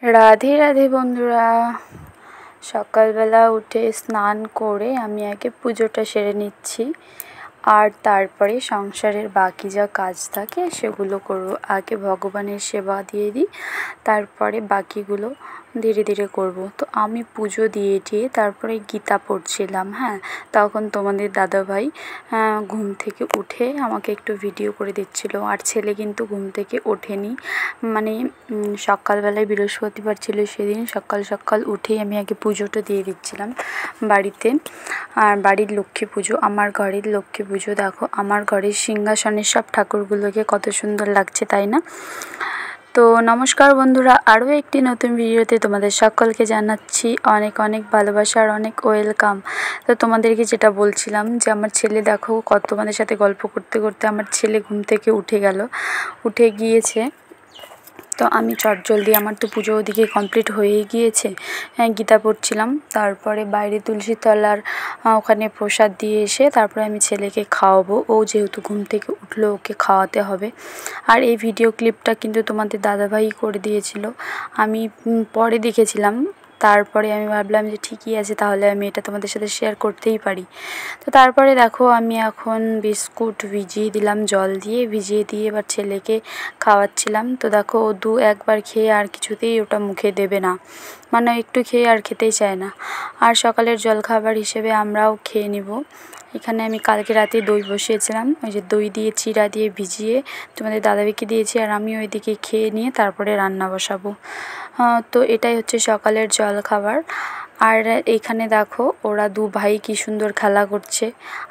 राधे राधे बंधुरा सकाल बेला उठे स्नान करे आमी आगे पुजोटा सेरे निচ্ছি আর তারপরে সংসারের বাকি যা কাজ থাকে সেগুলো করব। আগে ভগবানের সেবা দিয়ে দিই, তারপরে বাকিগুলো ধীরে ধীরে করব। তো আমি পুজো দিয়ে তারপরে গীতা পড়ছিলাম। তখন তোমাদের দাদাভাই ঘুম থেকে উঠে আমাকে একটু ভিডিও করে দিচ্ছিল। আর ছেলে কিন্তু ঘুম থেকে ওঠেনি, মানে সকালবেলায় বৃহস্পতিবার ছিল সেদিন সকাল সকাল উঠেই আমি আগে পুজোটা দিয়ে দিচ্ছিলাম বাড়িতে। আর বাড়ির লক্ষ্মী পুজো, আমার ঘরের লক্ষ্মী পুজো। দেখো আমার ঘরের সিংহাসনের সব ঠাকুরগুলোকে কত সুন্দর লাগছে, তাই না? তো নমস্কার বন্ধুরা, আরও একটি নতুন ভিডিওতে তোমাদের সকলকে জানাচ্ছি অনেক অনেক ভালোবাসা আর অনেক ওয়েলকাম। তো তোমাদেরকে যেটা বলছিলাম যে আমার ছেলে দেখো তোমাদের সাথে গল্প করতে করতে আমার ছেলে ঘুম থেকে উঠে গিয়েছে। তো আমি চটজলদি, আমার তো পুজো ওদিকে কমপ্লিট হয়েই গিয়েছে, গীতা পড়ছিলাম। তারপরে বাইরে তুলসী তলার ওখানে প্রসাদ দিয়ে এসে তারপরে আমি ছেলেকে খাওয়াবো। ও যেহেতু ঘুম থেকে উঠলো, ওকে খাওয়াতে হবে। আর এই ভিডিও ক্লিপটা কিন্তু তোমাদের দাদাভাই করে দিয়েছিল, আমি পরে দেখেছিলাম। তারপরে আমি ভাবলাম যে ঠিকই আছে, তাহলে আমি এটা তোমাদের সাথে শেয়ার করতেই পারি। তো তারপরে দেখো আমি এখন বিস্কুট ভিজিয়ে দিলাম, জল দিয়ে ভিজিয়ে দিয়ে এবার ছেলেকে খাওয়াচ্ছিলাম। তো দেখো ও একবার খেয়ে আর কিছুতেই ওটা মুখে দেবে না, মানে একটু খেয়ে আর খেতেই চায় না। আর সকালের জলখাবার হিসেবে আমরাও খেয়ে নিব। এখানে আমি কালকে রাতে দই বসিয়েছিলাম, ওই যে দই দিয়ে চিড়া দিয়ে ভিজিয়ে তোমাদের দাদাভাইকে দিয়েছি, আর আমি ওইদিকে খেয়ে নিয়ে তারপরে রান্না বসাবো। তো এটাই হচ্ছে সকালের জলখাবার। আর এইখানে দেখো ওরা দু ভাই কি সুন্দর খেলা করছে,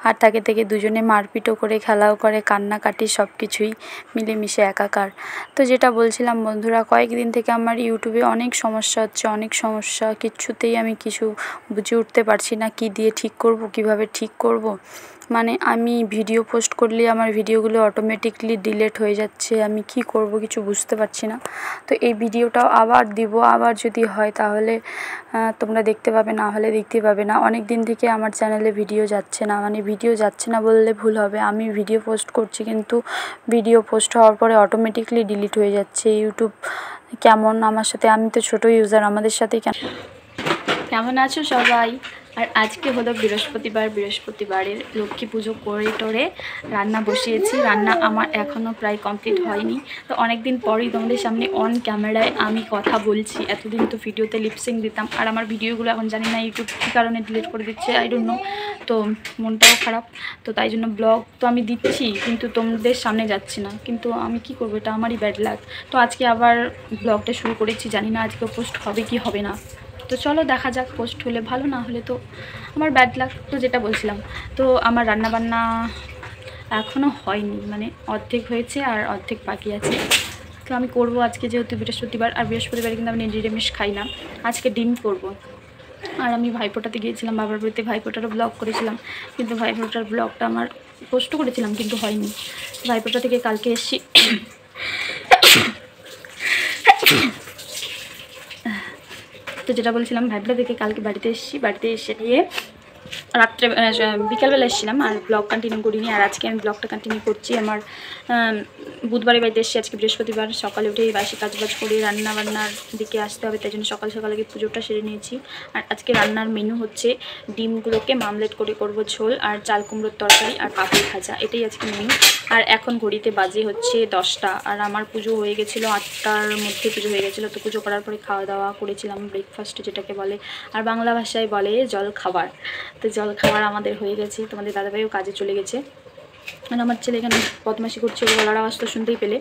আর তাকে থেকে দুজনে মারপিটও করে, খেলাও করে, কান্নাকাটি সব কিছুই মিলেমিশে একাকার। তো যেটা বলছিলাম বন্ধুরা, কয়েকদিন থেকে আমার ইউটিউবে অনেক সমস্যা হচ্ছে, অনেক সমস্যা, কিছুতেই আমি কিছু বুঝে উঠতে পারছি না কি দিয়ে ঠিক করব, কিভাবে ঠিক করব। মানে আমি ভিডিও পোস্ট করলে আমার ভিডিওগুলো অটোমেটিকলি ডিলিট হয়ে যাচ্ছে, আমি কি করব কিছু বুঝতে পারছি না। তো এই ভিডিওটাও আবার দিব, আবার যদি হয় তাহলে তোমরা দেখতে পাবে, না হলে দেখতে পাবে না। অনেক দিন থেকে আমার চ্যানেলে ভিডিও যাচ্ছে না, মানে ভিডিও যাচ্ছে না বললে ভুল হবে, আমি ভিডিও পোস্ট করছি কিন্তু ভিডিও পোস্ট হওয়ার পরে অটোমেটিকলি ডিলিট হয়ে যাচ্ছে। ইউটিউব কেমন আমার সাথে, আমি তো ছোটো ইউজার, আমাদের সাথে কেমন আছো সবাই? আর আজকে হলো বৃহস্পতিবার, বৃহস্পতিবারের লক্ষ্মী পুজো করে টোরে রান্না বসিয়েছি। রান্না আমার এখনও প্রায় কমপ্লিট হয়নি। তো অনেক দিন পরেই তোমাদের সামনে অন ক্যামেরায় আমি কথা বলছি। এতদিন তো ভিডিওতে লিপসিং দিতাম, আর আমার ভিডিওগুলো এখন জানি না ইউটিউব কী কারণে ডিলিট করে দিচ্ছে, আই ডোন্ট নো। তো মনটাও খারাপ, তো তাই জন্য ব্লগ তো আমি দিচ্ছি কিন্তু তোমাদের সামনে যাচ্ছি না, কিন্তু আমি কি করবো, এটা আমারই ব্যাড লাক। তো আজকে আবার ব্লগটা শুরু করেছি, জানি না আজকে পোস্ট হবে কি হবে না। তো চলো দেখা যাক, পোস্ট হলে ভালো, না হলে তো আমার ব্যাড লাক। তো যেটা বলছিলাম, তো আমার রান্নাবান্না এখনও হয়নি, মানে অর্ধেক হয়েছে আর অর্ধেক বাকি আছে। তো আমি করব আজকে, যেহেতু বৃহস্পতিবার, আর বৃহস্পতিবারে কিন্তু আমি নিরামিষ খাই না, আজকে ডিম করব। আর আমি ভাইফোঁটাতে গিয়েছিলাম বাবার বাড়িতে, ভাইফোঁটারও ব্লগ করেছিলাম, কিন্তু ভাইফোঁটার ব্লগটা আমার পোস্ট করেছিলাম কিন্তু হয়নি। ভাইফোঁটা থেকে কালকে এসেছি। তো যেটা বলছিলাম, ভাইফোঁটা থেকে কালকে বাড়িতে এসেছি, বাড়িতে এসে নিয়ে রাত্রে বিকালবেলা এসেছিলাম আর ব্লগ কন্টিনিউ করিনি। আর আজকে আমি ব্লগটা কন্টিনিউ করছি। আমার বুধবারে বাড়িতে এসেছি, আজকে বৃহস্পতিবার। সকালে উঠেই বাসি কাজবাজ করে রান্নাবান্নার দিকে আসতে হবে, তাই জন্য সকাল সকাল আগে পুজোটা সেরে নিয়েছি। আর আজকে রান্নার মেনু হচ্ছে ডিমগুলোকে মামলেট করে করবো ঝোল, আর চাল কুমড়োর তরকারি, আর পাপড় ভাজা, এটাই আজকে মেনু। আর এখন ঘড়িতে বাজে হচ্ছে 10টা, আর আমার পুজো হয়ে গেছিলো 8টার মধ্যে পুজো হয়ে গেছিলো। তো পুজো করার পরে খাওয়া দাওয়া করেছিলাম, ব্রেকফাস্ট যেটাকে বলে, আর বাংলা ভাষায় বলে জল খাবার। তো জল খাবার আমাদের হয়ে গেছে, তোমাদের দাদাভাইও কাজে চলে গেছে। মানে আমার ছেলে এখানে বদমাশি করছে, গলার আওয়াজ তো শুনতেই পেলে।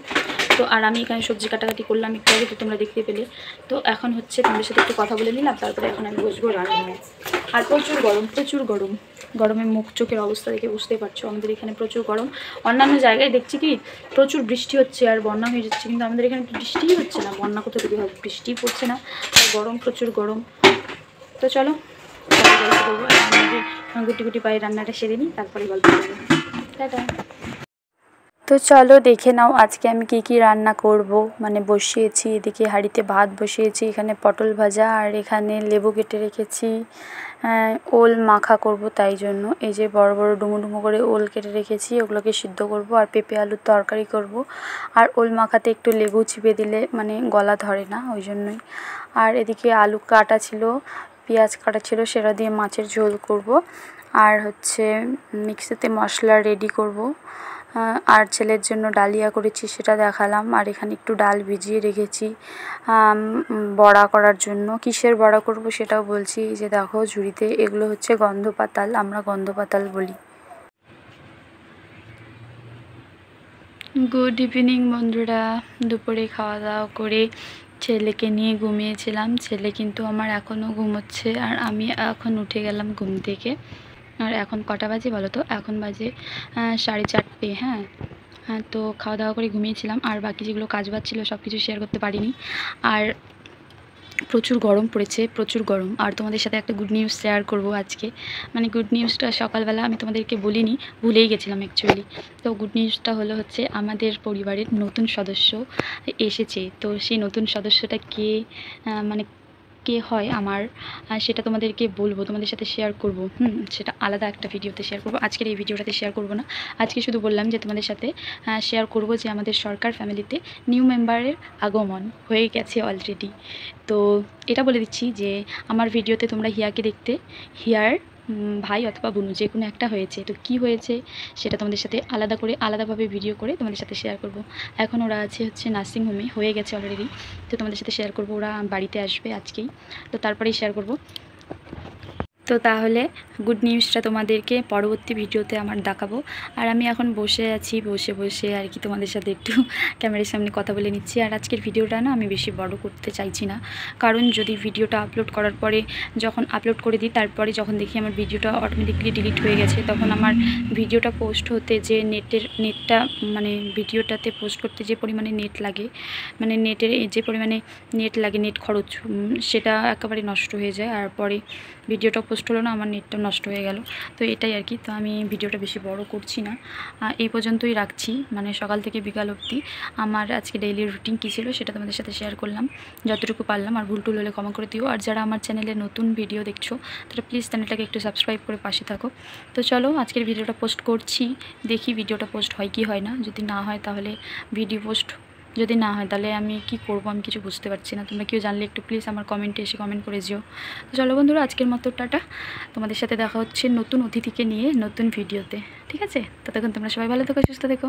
তো আর আমি এখানে সবজি কাটাকাটি করলাম একটু আগে, তো তোমরা দেখতে পেলে। তো এখন হচ্ছে তোমাদের সাথে একটু কথা বলে নিলাম, তারপরে এখন আমি বসবো রান্না। আর প্রচুর গরম, প্রচুর গরম, গরমে মুখ চোখের অবস্থা দেখে বুঝতেই পারছো, আমাদের এখানে প্রচুর গরম। অন্যান্য জায়গায় দেখছি কি প্রচুর বৃষ্টি হচ্ছে আর বন্যা হয়ে যাচ্ছে, কিন্তু আমাদের এখানে বৃষ্টিই হচ্ছে না, বন্যা কোথা থেকে হবে, বৃষ্টিই পড়ছে না, আর গরম, প্রচুর গরম। তো চলো গল্প করবো, গুটি গুটি পায়ে রান্নাটা সেরে নিই, তারপরে গল্প করবো। টাটা। তো চলো দেখে নাও আজকে আমি কি রান্না করব। মানে বসিয়েছি, এদিকে হাঁড়িতে ভাত বসিয়েছি, এখানে পটল ভাজা আর এখানে লেবু কেটে রেখেছি, ওল মাখা করব। তাই জন্য এই যে বড় বড় ডুমো ডুমো করে ওল কেটে রেখেছি, ওগুলোকে সিদ্ধ করব আর পেঁপে আলুর তরকারি করব। আর ওল মাখাতে একটু লেবু চিপে দিলে মানে গলা ধরে না, ওই জন্যই। আর এদিকে আলু কাটা ছিল, পেঁয়াজ কাটা ছিল, সেটা দিয়ে মাছের ঝোল করব। আর হচ্ছে মিক্সিতে মশলা রেডি করব। আর ছেলের জন্য ডালিয়া করেছি, সেটা দেখালাম। আর এখানে একটু ডাল ভিজিয়ে রেখেছি বড়া করার জন্য। কিসের বড়া করব সেটাও বলছি। এই যে দেখো ঝুড়িতে, এগুলো হচ্ছে গন্ধ পাতাল, আমরা গন্ধ পাতাল বলি। গুড ইভিনিং বন্ধুরা। দুপুরে খাওয়া দাওয়া করে ছেলেকে নিয়ে ঘুমিয়েছিলাম। ছেলে কিন্তু আমার এখনও ঘুমোচ্ছে আর আমি এখন উঠে গেলাম ঘুম থেকে। আর এখন কটা বাজে বলো তো? এখন বাজে 4:30। হ্যাঁ, তো খাওয়া দাওয়া করে ঘুমিয়েছিলাম। আর বাকি যেগুলো কাজ বাজ ছিল সব কিছু শেয়ার করতে পারিনি। আর প্রচুর গরম পড়েছে, প্রচুর গরম। আর তোমাদের সাথে একটা গুড নিউজ শেয়ার করব আজকে। মানে গুড নিউজটা সকালবেলা আমি তোমাদেরকে বলিনি, ভুলেই গেছিলাম অ্যাকচুয়ালি। তো গুড নিউজটা হলো হচ্ছে আমাদের পরিবারের নতুন সদস্য এসেছে। তো সেই নতুন সদস্যটা কে, মানে কে হয় আমার, সেটা তোমাদেরকে বলবো, তোমাদের সাথে শেয়ার করব। সেটা আলাদা একটা ভিডিওতে শেয়ার করব, আজকের এই ভিডিওটাতে শেয়ার করব না। আজকে শুধু বললাম যে তোমাদের সাথে শেয়ার করব যে আমাদের সরকার ফ্যামিলিতে নিউ মেম্বারের আগমন হয়ে গেছে অলরেডি। তো এটা বলে দিচ্ছি যে আমার ভিডিওতে তোমরা হিয়াকে দেখতে, হিয়ার ভাই অথবা বোনু যে কোনো একটা হয়েছে। তো কি হয়েছে সেটা তোমাদের সাথে আলাদাভাবে ভিডিও করে তোমাদের সাথে শেয়ার করব। এখন ওরা আছে হচ্ছে নার্সিংহোমে, হয়ে গেছে অলরেডি। তো তোমাদের সাথে শেয়ার করব, ওরা বাড়িতে আসবে আজকেই, তো তারপরেই শেয়ার করব। তো তাহলে গুড নিউজটা তোমাদেরকে পরবর্তী ভিডিওতে আমার দেখাবো। আর আমি এখন বসে আছি, বসে আর কি তোমাদের সাথে একটু ক্যামেরার সামনে কথা বলে নিচ্ছি। আর আজকের ভিডিওটা না আমি বেশি বড় করতে চাইছি না, কারণ যদি ভিডিওটা আপলোড করার পরে যখন আপলোড করে দিই, তারপরে যখন দেখি আমার ভিডিওটা অটোমেটিকলি ডিলিট হয়ে গেছে, তখন আমার ভিডিওটা পোস্ট হতে যে নেটটা মানে ভিডিওটাতে পোস্ট করতে যে পরিমাণে নেট লাগে, মানে যে পরিমাণে নেট লাগে, নেট খরচ, সেটা একেবারে নষ্ট হয়ে যায়। আর পরে ভিডিওটা পোস্ট হলো না, আমার নেটটা নষ্ট হয়ে গেল। তো এটাই আর কি। তো আমি ভিডিওটা বেশি বড় করছি না, এই পর্যন্তই রাখছি। মানে সকাল থেকে বিকাল অবধি আমার আজকে ডেইলি রুটিন কী ছিল সেটা তোমাদের সাথে শেয়ার করলাম যতটুকু পারলাম। আর ভুল টুল হলে ক্ষমা করে দিও। আর যারা আমার চ্যানেলে নতুন ভিডিও দেখছো তারা প্লিজ চ্যানেলটাকে একটু সাবস্ক্রাইব করে পাশে থাকো। তো চলো আজকের ভিডিওটা পোস্ট করছি, দেখি ভিডিওটা পোস্ট হয় কি হয় না। যদি না হয় তাহলে ভিডিও পোস্ট, যদি না হয় তাহলে আমি কি করব, আমি কিছু বুঝতে পারছি না। তোমরা কেউ জানলে একটু প্লিজ আমার কমেন্টে এসে কমেন্ট করে যেও। তো চলো বন্ধুরা, আজকের মতো টাটা। তোমাদের সাথে দেখা হচ্ছে নতুন অতিথিকে নিয়ে নতুন ভিডিওতে, ঠিক আছে? ততক্ষণ তোমরা সবাই ভালো থেকো, সুস্থ থেকো।